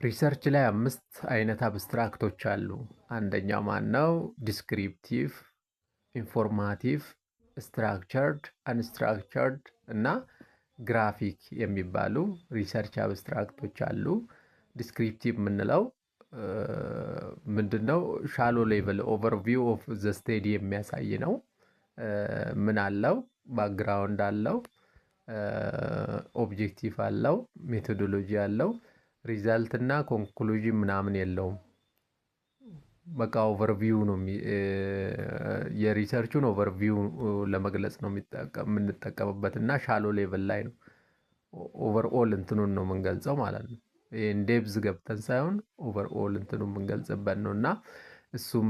ሪሰርች ላይ 5 አይነት አብስትራክቶች አሉ። አንደኛው ማነው? ዲስክሪፕቲቭ፣ ኢንፎርማቲቭ፣ ስትራክቸርድ፣ አንስትራክቸርድ እና ግራፊክ የሚባሉ ሪሰርች አብስትራክቶች አሉ። ዲስክሪፕቲቭ የምንለው ምንድነው? ሻሎ ሌቭል ኦቨርቪው ኦፍ ዘ ስቴዲ የሚያሳይ ነው። ምን አለው? ባክግራውንድ አለው፣ ኦብጀክቲቭ አለው፣ ሜቶዶሎጂ አለው። ሪዛልት እና ኮንክሉዥን ምናምን የለውም። በቃ ኦቨርቪው ነው። የሪሰርቹን ኦቨርቪው ለመግለጽ ነው የምንጠቀምበት እና ሻሎ ሌቭል ላይ ነው ኦቨርኦል እንትኑን ነው የምንገልጸው ማለት ነው። ይሄን ዴፕዝ ገብተን ሳይሆን ኦቨርኦል እንትኑ የምንገልጽበት ነው እና እሱም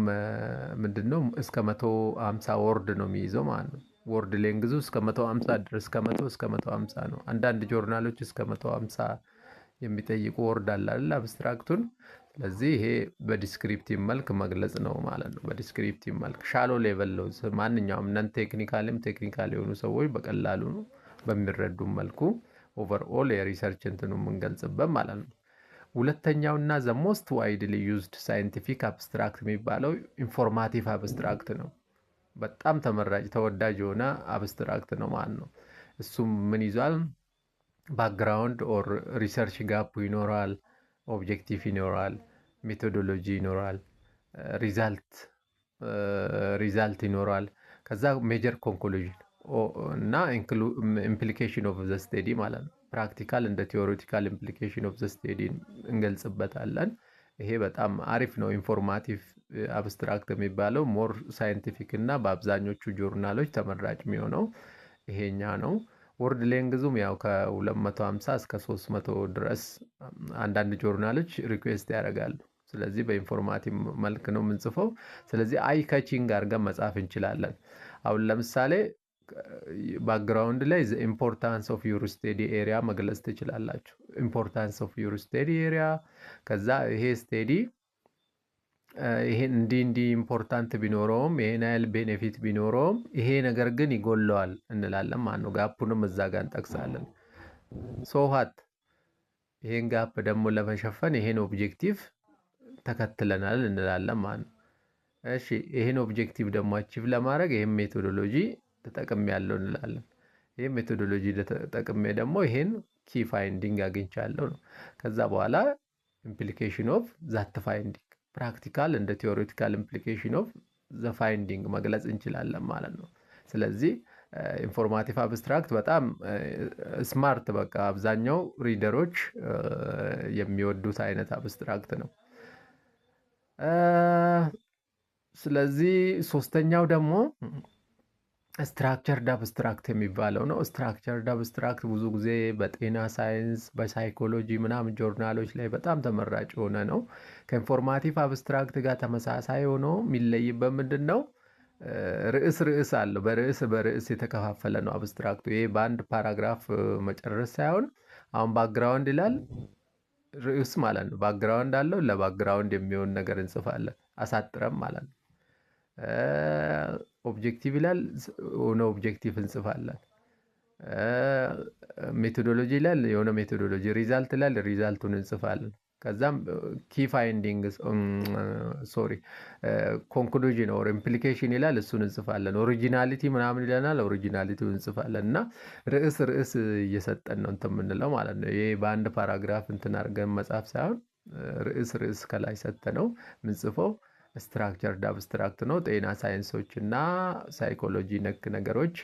ምንድነው እስከ 150 ወርድ ነው የሚይዘው ማለት ነው። ወርድ ሌንግዙ እስከ 150 ድረስ ከ100 እስከ 150 ነው። አንዳንድ ጆርናሎች እስከ 150 የሚጠይቁ ወርድ አለ አይደል አብስትራክቱን። ስለዚህ ይሄ በዲስክሪፕቲቭ መልክ መግለጽ ነው ማለት ነው። በዲስክሪፕቲቭ መልክ ሻሎ ሌቨል ነው። ማንኛውም ነን ቴክኒካልም ቴክኒካል የሆኑ ሰዎች በቀላሉ በሚረዱ መልኩ ኦቨርኦል የሪሰርች እንትኑ የምንገልጽበት ማለት ነው። ሁለተኛውና ዘ ሞስት ዋይድሊ ዩዝድ ሳይንቲፊክ አብስትራክት የሚባለው ኢንፎርማቲቭ አብስትራክት ነው። በጣም ተመራጭ ተወዳጅ የሆነ አብስትራክት ነው ማለት ነው። እሱም ምን ይዟል? ባክግራውንድ ኦር ሪሰርች ጋፕ ይኖራል፣ ኦብጀክቲቭ ይኖራል፣ ሜቶዶሎጂ ይኖራል፣ ሪዛልት ይኖራል። ከዛ ሜጀር ኮንክሉዥን እና ኢምፕሊኬሽን ኦፍ ዘ ስቴዲ ማለት ነው። ፕራክቲካል እንደ ቲዎሬቲካል ኢምፕሊኬሽን ኦፍ ዘ ስቴዲ እንገልጽበታለን። ይሄ በጣም አሪፍ ነው። ኢንፎርማቲቭ አብስትራክት የሚባለው ሞር ሳይንቲፊክ እና በአብዛኞቹ ጆርናሎች ተመራጭ የሚሆነው ይሄኛ ነው። ወርድ ሌንግዙም ያው ከ250 እስከ 300 ድረስ አንዳንድ ጆርናሎች ሪኩዌስት ያደርጋሉ። ስለዚህ በኢንፎርማቲቭ መልክ ነው የምንጽፈው። ስለዚህ አይ ካቺንግ አድርገን መጻፍ እንችላለን። አሁን ለምሳሌ ባክግራውንድ ላይ ኢምፖርታንስ ኦፍ ዩር ስቴዲ ኤሪያ መግለጽ ትችላላችሁ። ኢምፖርታንስ ኦፍ ዩር ስቴዲ ኤሪያ። ከዛ ይሄ ስቴዲ ይሄን እንዲህ ኢምፖርታንት ቢኖረውም ይሄን ያህል ቤኔፊት ቢኖረውም ይሄ ነገር ግን ይጎለዋል እንላለን ማለት ነው። ጋፑንም እዛ ጋር እንጠቅሳለን። ሶሃት ይሄን ጋፕ ደግሞ ለመሸፈን ይሄን ኦብጀክቲቭ ተከትለናል እንላለን ማለት ነው። እሺ ይሄን ኦብጀክቲቭ ደግሞ አቺቭ ለማድረግ ይሄን ሜቶዶሎጂ ተጠቅሜ ያለው እንላለን። ይሄን ሜቶዶሎጂ ተጠቅሜ ደግሞ ይሄን ኪ ፋይንዲንግ አግኝቻለሁ ነው። ከዛ በኋላ ኢምፕሊኬሽን ኦፍ ዛት ፋይንዲንግ ፕራክቲካል እንደ ቲዎሬቲካል ኢምፕሊኬሽን ኦፍ ዘ ፋይንዲንግ መግለጽ እንችላለን ማለት ነው። ስለዚህ ኢንፎርማቲቭ አብስትራክት በጣም ስማርት በቃ አብዛኛው ሪደሮች የሚወዱት አይነት አብስትራክት ነው። ስለዚህ ሶስተኛው ደግሞ ስትራክቸርድ አብስትራክት የሚባለው ነው። ስትራክቸርድ አብስትራክት ብዙ ጊዜ በጤና ሳይንስ፣ በሳይኮሎጂ ምናምን ጆርናሎች ላይ በጣም ተመራጭ የሆነ ነው። ከኢንፎርማቲቭ አብስትራክት ጋር ተመሳሳይ ሆኖ የሚለይበት ምንድን ነው? ርዕስ አለው። በርዕስ የተከፋፈለ ነው አብስትራክቱ። ይሄ በአንድ ፓራግራፍ መጨረስ ሳይሆን አሁን ባክግራውንድ ይላል ርዕስ ማለት ነው። ባክግራውንድ አለው። ለባክግራውንድ የሚሆን ነገር እንጽፋለን አሳጥረም ማለት ነው። ኦብጀክቲቭ ይላል የሆነ ኦብጀክቲቭ እንጽፋለን። ሜቶዶሎጂ ይላል የሆነ ሜቶዶሎጂ፣ ሪዛልት ይላል ሪዛልቱን እንጽፋለን። ከዛም ኪ ፋይንዲንግ ኮንክሉዥን ኦር ኢምፕሊኬሽን ይላል እሱን እንጽፋለን። ኦሪጂናሊቲ ምናምን ይለናል ኦሪጂናሊቲውን እንጽፋለን። እና ርዕስ እየሰጠን ነው እንትን የምንለው ማለት ነው። ይሄ በአንድ ፓራግራፍ እንትን አድርገን መጻፍ ሳይሆን ርዕስ ከላይ ሰጠነው ምንጽፈው ስትራክቸርድ አብስትራክት ነው። ጤና ሳይንሶች እና ሳይኮሎጂ ነክ ነገሮች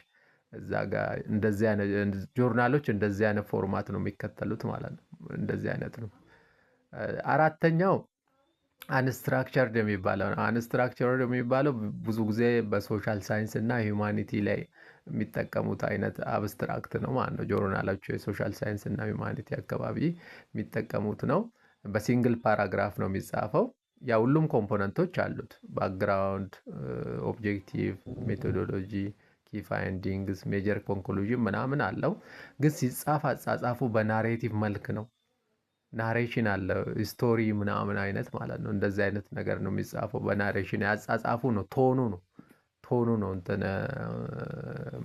እዛ ጋር እንደዚህ አይነት ጆርናሎች እንደዚህ አይነት ፎርማት ነው የሚከተሉት ማለት ነው። እንደዚህ አይነት ነው። አራተኛው አንስትራክቸርድ የሚባለው ነው። አንስትራክቸርድ የሚባለው ብዙ ጊዜ በሶሻል ሳይንስ እና ሂውማኒቲ ላይ የሚጠቀሙት አይነት አብስትራክት ነው ማለት ነው። ጆርናሎቹ የሶሻል ሳይንስ እና ሂውማኒቲ አካባቢ የሚጠቀሙት ነው። በሲንግል ፓራግራፍ ነው የሚጻፈው። ያ ሁሉም ኮምፖነንቶች አሉት። ባክግራውንድ፣ ኦብጀክቲቭ፣ ሜቶዶሎጂ፣ ኪ ፋይንዲንግስ፣ ሜጀር ኮንክሉዥን ምናምን አለው። ግን ሲጻፍ አጻጻፉ በናሬቲቭ መልክ ነው። ናሬሽን አለ ስቶሪ ምናምን አይነት ማለት ነው። እንደዚህ አይነት ነገር ነው የሚጻፈው በናሬሽን። ያጻጻፉ ነው ቶኑ ነው እንትን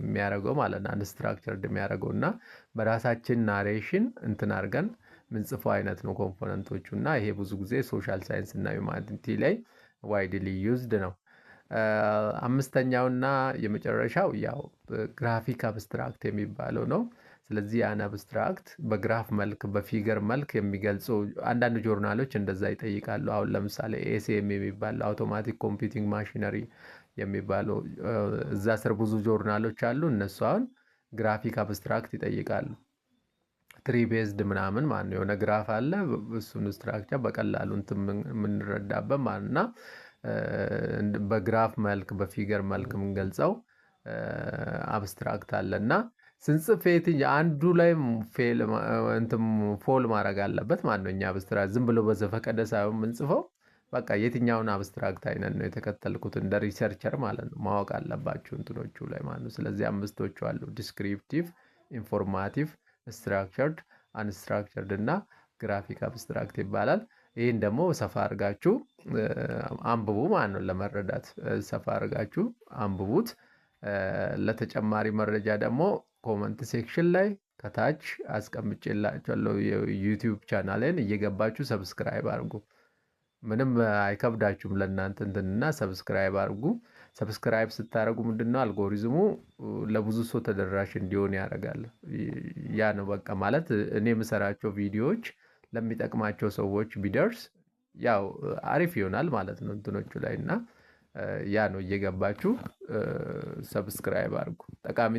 የሚያደርገው ማለት ነው። አንስትራክቸርድ የሚያደርገው እና በራሳችን ናሬሽን እንትን አድርገን ምንጽፈው አይነት ነው ኮምፖነንቶቹ እና ይሄ ብዙ ጊዜ ሶሻል ሳይንስ እና ዩማኒቲ ላይ ዋይድሊ ዩዝድ ነው። አምስተኛውና የመጨረሻው ያው ግራፊክ አብስትራክት የሚባለው ነው። ስለዚህ ያን አብስትራክት በግራፍ መልክ በፊገር መልክ የሚገልጹ አንዳንድ ጆርናሎች እንደዛ ይጠይቃሉ። አሁን ለምሳሌ ኤሲኤም የሚባለው አውቶማቲክ ኮምፒውቲንግ ማሽነሪ የሚባለው እዛ ስር ብዙ ጆርናሎች አሉ። እነሱ አሁን ግራፊክ አብስትራክት ይጠይቃሉ። ትሪ ቤዝድ ምናምን ማለት የሆነ ግራፍ አለ እሱን ስትራክቸር በቀላሉ እንትን የምንረዳበት ማለት እና በግራፍ መልክ በፊገር መልክ የምንገልጸው አብስትራክት አለ እና ስንጽፍ አንዱ ላይ ፎል ማድረግ አለበት ማለት ነው። እኛ አብስትራክት ዝም ብሎ በዘፈቀደ ሳይሆን የምንጽፈው በቃ የትኛውን አብስትራክት አይነት ነው የተከተልኩት እንደ ሪሰርቸር ማለት ነው ማወቅ አለባችሁ እንትኖቹ ላይ ማለት ነው። ስለዚህ አምስቶቹ አሉ ዲስክሪፕቲቭ፣ ኢንፎርማቲቭ፣ ስትራክቸርድ፣ አንስትራክቸርድ እና ግራፊክ አብስትራክት ይባላል። ይህን ደግሞ ሰፋ አድርጋችሁ አንብቡ ማለት ነው። ለመረዳት ሰፋ አድርጋችሁ አንብቡት። ለተጨማሪ መረጃ ደግሞ ኮመንት ሴክሽን ላይ ከታች አስቀምጬላችኋለሁ የዩቲዩብ ቻናሌን እየገባችሁ ሰብስክራይብ አድርጉ። ምንም አይከብዳችሁም ለእናንተ እንትንና ሰብስክራይብ አድርጉ። ሰብስክራይብ ስታደርጉ ምንድነው አልጎሪዝሙ ለብዙ ሰው ተደራሽ እንዲሆን ያደርጋል። ያ ነው በቃ ማለት እኔ የምሰራቸው ቪዲዮዎች ለሚጠቅማቸው ሰዎች ቢደርስ ያው አሪፍ ይሆናል ማለት ነው እንትኖቹ ላይ እና ያ ነው እየገባችሁ ሰብስክራይብ አድርጉ።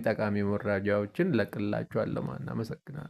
ጠቃሚ መረጃዎችን ለቅላችኋለሁ ማለት ነው። አመሰግናለሁ።